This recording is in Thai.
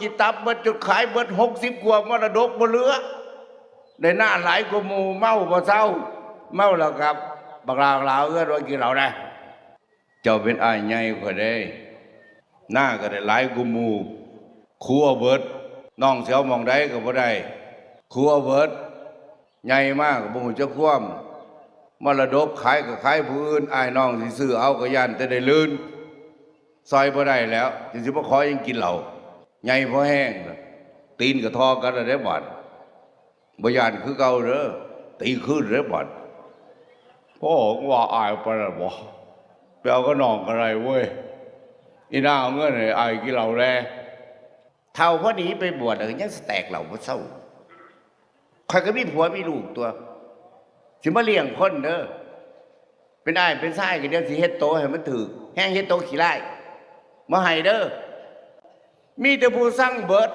กิตับเบิดจุดขายเบิด60 กว่ามรดกบ่เหลือได้หน้าหลายกว่าหมู่เมาบ่เศร้าเมาแล้วครับบักลาวลาวเอื้อนว่ากินเหล้าได้เจ้าเป็นอ้ายใหญ่กว่าได้หน้าก็ได้หลายกว่าหมู่ครัวเบิดน้องเสียวมองได้ก็บ่ได้ครัวเบิดใหญ่มากบ่ฮู้จักความมรดกขายก็ขายผู้อื่นอ้ายน้องสิซื้อเอาก็ย่านแต่ได้ลื่นซอยบ่ได้แล้วสิบ่ขอยังกินเหล้าใหญ่พอแห้งตีนก็ทอกันแล้วได้บ่บ่ย่านคือเก่าเด้อตีขึ้นได้บ่พ่อว่าอายไปแล้วบ่ไปเอาก็น้องอะไรเว้ยอีน่าเอาเงินให้อายกินเหล้าแลเท่าพอดีไปบวชยังสแตกเหล้าบ่เศร้าข่อยก็มีผัวมีลูกตัวสิมาเลี้ยงคนเด้อเป็นอ้ายเป็นชายก็เดี๋ยวสิเฮ็ดโตให้มันถูกแห้งเฮ็ดโตขี้ไล่บ่ให้เด้อมีแต่ผู้สั่งเบิด